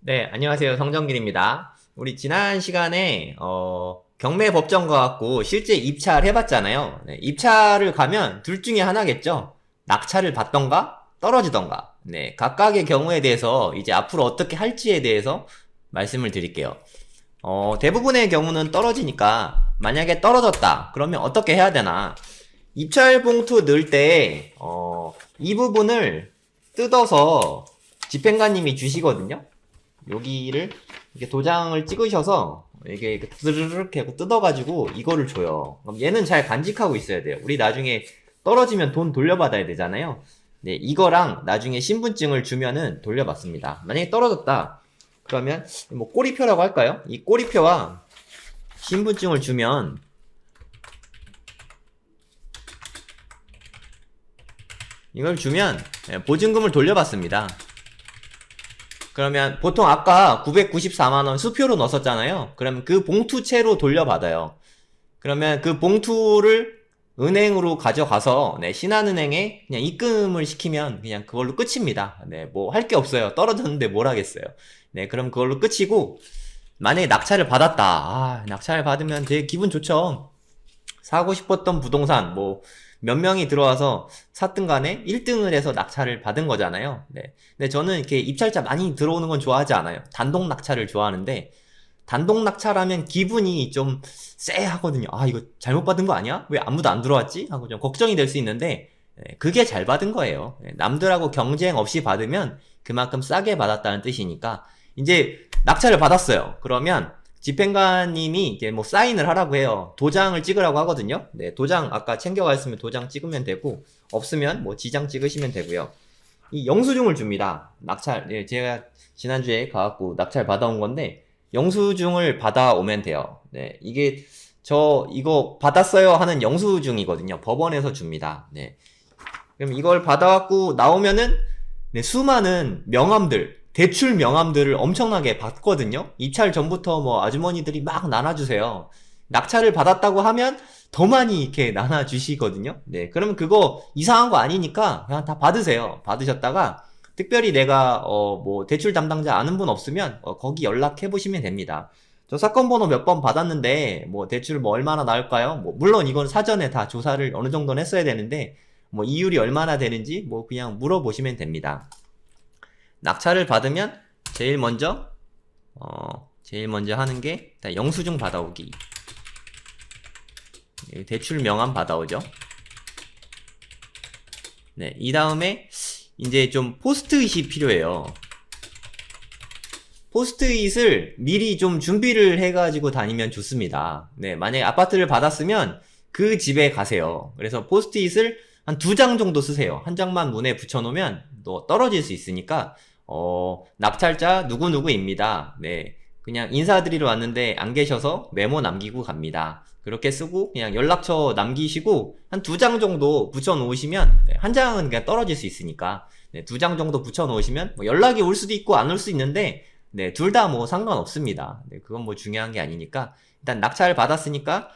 네, 안녕하세요. 성정길입니다. 우리 지난 시간에 경매 법정 가갖고 실제 입찰 해봤잖아요. 네, 입찰을 가면 둘 중에 하나겠죠. 낙찰을 받던가 떨어지던가. 네, 각각의 경우에 대해서 이제 앞으로 어떻게 할지에 대해서 말씀을 드릴게요. 대부분의 경우는 떨어지니까 만약에 떨어졌다. 그러면 어떻게 해야 되나? 입찰 봉투 넣을 때 이 부분을 뜯어서 집행관님이 주시거든요. 여기를 이렇게 도장을 찍으셔서 이게 드르륵 하고 뜯어가지고 이거를 줘요. 그럼 얘는 잘 간직하고 있어야 돼요. 우리 나중에 떨어지면 돈 돌려받아야 되잖아요. 네, 이거랑 나중에 신분증을 주면은 돌려받습니다. 만약에 떨어졌다. 그러면 뭐 꼬리표라고 할까요? 이 꼬리표와 신분증을 주면 이걸 주면 보증금을 돌려받습니다. 그러면 보통 아까 994만원 수표로 넣었었잖아요. 그러면 그 봉투채로 돌려받아요. 그러면 그 봉투를 은행으로 가져가서 신한은행에 그냥 입금을 시키면 그냥 그걸로 끝입니다. 네, 뭐 할 게 없어요. 떨어졌는데 뭘 하겠어요. 네, 그럼 그걸로 끝이고, 만약에 낙찰을 받았다. 낙찰을 받으면 되게 기분 좋죠. 사고 싶었던 부동산 뭐 몇 명이 들어와서 샀든 간에 1등을 해서 낙찰을 받은 거잖아요. 네. 근데 저는 이렇게 입찰자 많이 들어오는 건 좋아하지 않아요. 단독 낙찰을 좋아하는데, 단독 낙찰하면 기분이 좀 쎄하거든요. 이거 잘못 받은 거 아니야? 왜 아무도 안 들어왔지? 하고 좀 걱정이 될 수 있는데, 그게 잘 받은 거예요. 남들하고 경쟁 없이 받으면 그만큼 싸게 받았다는 뜻이니까, 이제 낙찰을 받았어요. 그러면 집행관님이 이제 뭐 사인을 하라고 해요. 도장을 찍으라고 하거든요. 네, 도장 아까 챙겨가 있으면 도장 찍으면 되고, 없으면 뭐 지장 찍으시면 되고요. 이 영수증을 줍니다. 낙찰, 제가 지난주에 가갖고 낙찰 받아온 건데, 영수증을 받아오면 돼요. 네, 이게 저 이거 받았어요 하는 영수증이거든요. 법원에서 줍니다. 네. 그럼 이걸 받아갖고 나오면은 수많은 명함들, 대출 명함들을 엄청나게 받거든요. 입찰 전부터 뭐 아주머니들이 막 나눠주세요. 낙찰을 받았다고 하면 더 많이 이렇게 나눠주시거든요. 네, 그러면 그거 이상한 거 아니니까 그냥 다 받으세요. 받으셨다가 특별히 내가 뭐 대출 담당자 아는 분 없으면 거기 연락해 보시면 됩니다. 저 사건 번호 몇 번 받았는데 뭐 대출 뭐 얼마나 나올까요? 뭐 물론 이건 사전에 다 조사를 어느 정도는 했어야 되는데 뭐 이율이 얼마나 되는지 뭐 그냥 물어보시면 됩니다. 낙찰을 받으면 제일 먼저 하는 게 영수증 받아오기. 대출 명함 받아오죠. 네, 이 다음에 이제 좀 포스트잇이 필요해요. 포스트잇을 미리 좀 준비를 해가지고 다니면 좋습니다. 네, 만약에 아파트를 받았으면 그 집에 가세요. 그래서 포스트잇을 한 2장 정도 쓰세요. 한 장만 문에 붙여놓으면 또 떨어질 수 있으니까 낙찰자 누구누구입니다. 네, 그냥 인사드리러 왔는데 안 계셔서 메모 남기고 갑니다. 그렇게 쓰고 그냥 연락처 남기시고 한 2장 정도 붙여놓으시면 한 장은 그냥 떨어질 수 있으니까 2장 정도 붙여놓으시면 뭐 연락이 올 수도 있고 안 올 수 있는데 둘 다 뭐 상관없습니다. 그건 뭐 중요한 게 아니니까 일단 낙찰을 받았으니까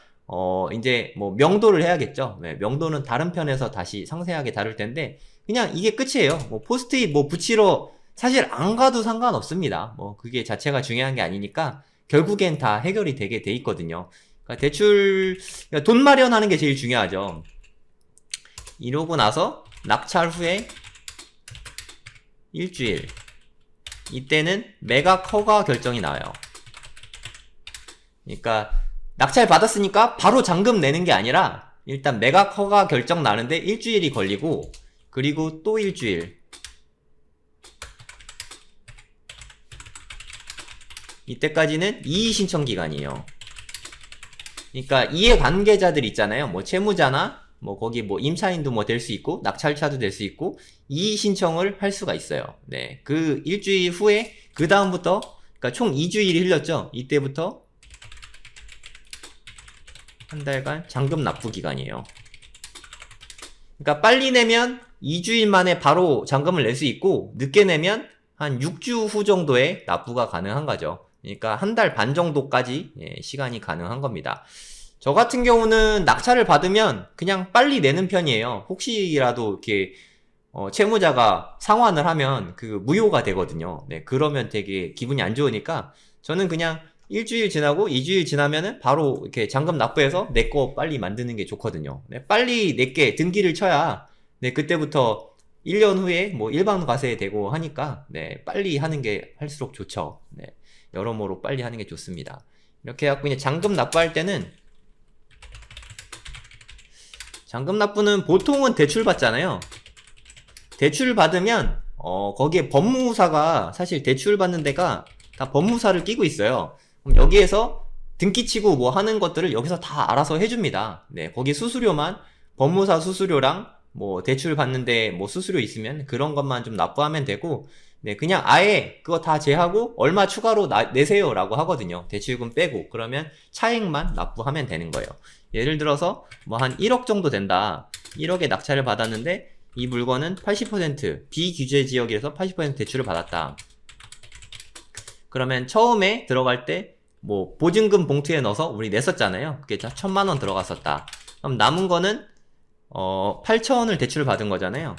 이제 뭐 명도를 해야겠죠. 명도는 다른 편에서 다시 상세하게 다룰 텐데 그냥 이게 끝이에요. 뭐 포스트잇 뭐 붙이러 사실 안 가도 상관없습니다. 뭐 그게 자체가 중요한 게 아니니까 결국엔 다 해결이 되게 돼 있거든요. 그러니까 대출 돈 마련하는 게 제일 중요하죠. 이러고 나서 낙찰 후에 일주일 이때는 매각 허가 결정이 나와요. 그러니까 낙찰 받았으니까 바로 잔금 내는 게 아니라 일단 매각 허가 결정 나는데 일주일이 걸리고, 그리고 또 일주일, 이때까지는 이의 신청 기간이에요. 그러니까 이해관계자들 있잖아요. 뭐 채무자나 뭐 거기 뭐 임차인도 뭐 될 수 있고 낙찰자도 될 수 있고 이의 신청을 할 수가 있어요. 네, 그 일주일 후에 그 다음부터 그러니까 총 2주일이 흘렸죠. 이때부터 한 달간 잔금 납부 기간이에요. 그러니까 빨리 내면 2주일 만에 바로 잔금을 낼 수 있고 늦게 내면 한 6주 후 정도에 납부가 가능한 거죠. 그러니까 한 달 반 정도까지 시간이 가능한 겁니다. 저 같은 경우는 낙찰을 받으면 그냥 빨리 내는 편이에요. 혹시라도 이렇게 채무자가 상환을 하면 그 무효가 되거든요. 네, 그러면 되게 기분이 안 좋으니까 저는 그냥 일주일 지나고 2주일 지나면은 바로 이렇게 잔금 납부해서 내 거 빨리 만드는 게 좋거든요. 네, 빨리 내게 등기를 쳐야 네, 그때부터 1년 후에 뭐 일반 과세 되고 하니까 네, 빨리 하는 게 할수록 좋죠. 네, 여러모로 빨리 하는 게 좋습니다. 이렇게 해갖고 그냥 잔금 납부할 때는 잔금 납부는 보통은 대출 받잖아요. 대출 받으면 거기에 법무사가 사실 대출 받는 데가 다 법무사를 끼고 있어요. 그럼 여기에서 등기치고 뭐 하는 것들을 여기서 다 알아서 해줍니다. 네, 거기 수수료만 법무사 수수료랑 뭐 대출 받는데 뭐 수수료 있으면 그런 것만 좀 납부하면 되고, 네, 그냥 아예 그거 다 제하고 얼마 추가로 내세요 라고 하거든요. 대출금 빼고. 그러면 차액만 납부하면 되는 거예요. 예를 들어서 뭐 한 1억 정도 된다. 1억에 낙찰을 받았는데 이 물건은 80% 비규제 지역에서 80% 대출을 받았다. 그러면 처음에 들어갈 때 뭐 보증금 봉투에 넣어서 우리 냈었잖아요. 그게 1,000만원 들어갔었다. 그럼 남은 거는 8,000원을 대출을 받은 거잖아요.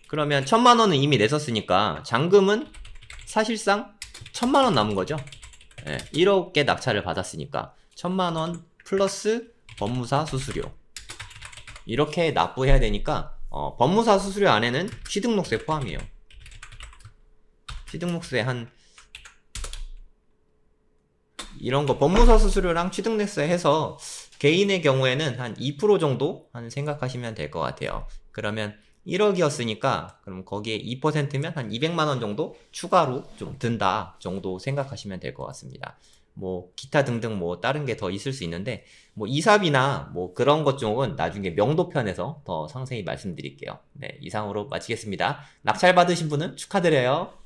그러면 1,000만원은 이미 냈었으니까 잔금은 사실상 1,000만원 남은 거죠. 네, 1억의 낙찰을 받았으니까 1,000만원 플러스 법무사 수수료 이렇게 납부해야 되니까 법무사 수수료 안에는 취등록세 포함이에요. 취등록세 한 이런 거 법무사 수수료랑 취등록세 해서 개인의 경우에는 한 2% 정도 한 생각하시면 될 것 같아요. 그러면 1억이었으니까 그럼 거기에 2%면 한 200만원 정도 추가로 좀 든다 정도 생각하시면 될 것 같습니다. 뭐 기타 등등 뭐 다른 게 더 있을 수 있는데 뭐 이삽이나 뭐 그런 것 쪽은 나중에 명도편에서 더 상세히 말씀드릴게요. 네, 이상으로 마치겠습니다. 낙찰 받으신 분은 축하드려요.